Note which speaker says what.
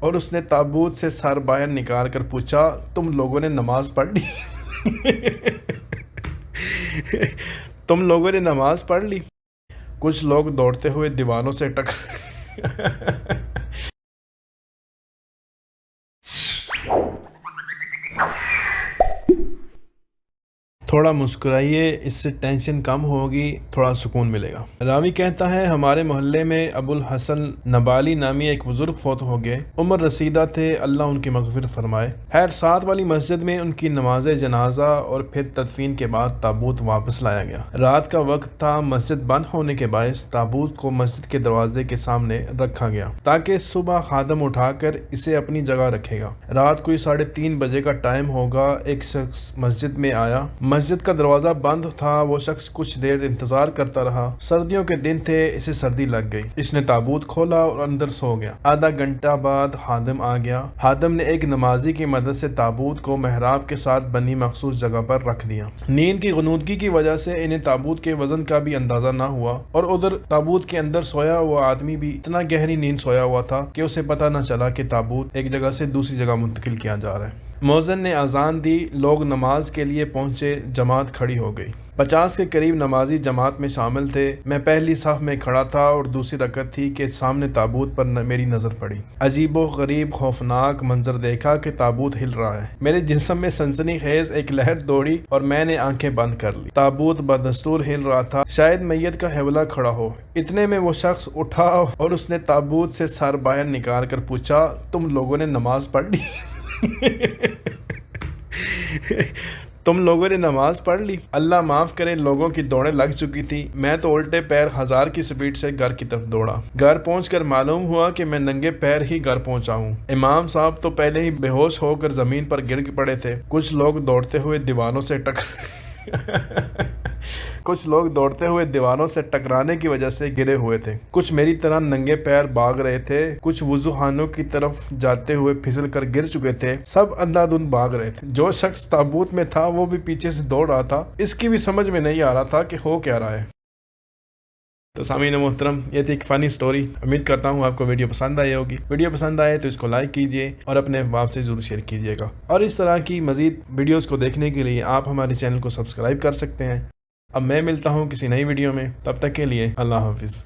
Speaker 1: اور اس نے تابوت سے سر باہر نکال کر پوچھا تم لوگوں نے نماز پڑھ لی؟ تم لوگوں نے نماز پڑھ لی؟ کچھ لوگ دوڑتے ہوئے دیوانوں سے تھوڑا مسکرائیے، اس سے ٹینشن کم ہوگی، تھوڑا سکون ملے گا۔ راوی کہتا ہے ہمارے محلے میں ابو الحسن نبالی نامی ایک بزرگ فوت ہو گئے، عمر رسیدہ تھے، اللہ ان کی مغفرت فرمائے۔ خیر ساتھ والی مسجد میں ان کی نماز جنازہ اور پھر تدفین کے بعد تابوت واپس لایا گیا۔ رات کا وقت تھا، مسجد بند ہونے کے باعث تابوت کو مسجد کے دروازے کے سامنے رکھا گیا تاکہ صبح خادم اٹھا کر اسے اپنی جگہ رکھے گا۔ رات کوئی 3:30 بجے کا ٹائم ہوگا، ایک شخص مسجد میں آیا۔ مسجد کا دروازہ بند تھا، وہ شخص کچھ دیر انتظار کرتا رہا۔ سردیوں کے دن تھے، اسے سردی لگ گئی، اس نے تابوت کھولا اور اندر سو گیا۔ آدھا گھنٹہ بعد خادم آ گیا۔ خادم نے ایک نمازی کی مدد سے تابوت کو محراب کے ساتھ بنی مخصوص جگہ پر رکھ دیا۔ نیند کی غنودگی کی وجہ سے انہیں تابوت کے وزن کا بھی اندازہ نہ ہوا، اور ادھر تابوت کے اندر سویا ہوا آدمی بھی اتنا گہری نیند سویا ہوا تھا کہ اسے پتہ نہ چلا کہ تابوت ایک جگہ سے دوسری جگہ منتقل کیا جا رہا ہے۔ مؤذن نے اذان دی، لوگ نماز کے لیے پہنچے، جماعت کھڑی ہو گئی۔ 50 کے قریب نمازی جماعت میں شامل تھے۔ میں پہلی صف میں کھڑا تھا اور دوسری رکعت تھی کہ سامنے تابوت پر میری نظر پڑی۔ عجیب و غریب خوفناک منظر دیکھا کہ تابوت ہل رہا ہے۔ میرے جسم میں سنسنی خیز ایک لہر دوڑی اور میں نے آنکھیں بند کر لی۔ تابوت بدستور ہل رہا تھا، شاید میت کا حوالہ کھڑا ہو۔ اتنے میں وہ شخص اٹھا اور اس نے تابوت سے سر باہر نکال کر پوچھا تم لوگوں نے نماز پڑھ لی؟ تم لوگوں نے نماز پڑھ لی؟ اللہ معاف کرے، لوگوں کی دوڑیں لگ چکی تھی۔ میں تو الٹے پیر 1000 کی سپیڈ سے گھر کی طرف دوڑا۔ گھر پہنچ کر معلوم ہوا کہ میں ننگے پیر ہی گھر پہنچا ہوں۔ امام صاحب تو پہلے ہی بے ہوش ہو کر زمین پر گر پڑے تھے۔ کچھ لوگ دوڑتے ہوئے دیواروں سے ٹکرانے کی وجہ سے گرے ہوئے تھے۔ کچھ میری طرح ننگے پیر بھاگ رہے تھے، کچھ وضو خانوں کی طرف جاتے ہوئے پھسل کر گر چکے تھے، سب اندھا دھند بھاگ رہے تھے۔ جو شخص تابوت میں تھا وہ بھی پیچھے سے دوڑ رہا تھا، اس کی بھی سمجھ میں نہیں آ رہا تھا کہ ہو کیا رہا ہے۔ تو سامعین محترم، یہ تھی ایک فنی سٹوری۔ امید کرتا ہوں آپ کو ویڈیو پسند آئی ہوگی۔ ویڈیو پسند آئے تو اس کو لائک کیجئے اور اپنے احباب سے ضرور شیئر کیجئے گا، اور اس طرح کی مزید ویڈیوز کو دیکھنے کے لیے آپ ہمارے چینل کو سبسکرائب کر سکتے ہیں۔ اب میں ملتا ہوں کسی نئی ویڈیو میں، تب تک کے لیے اللہ حافظ۔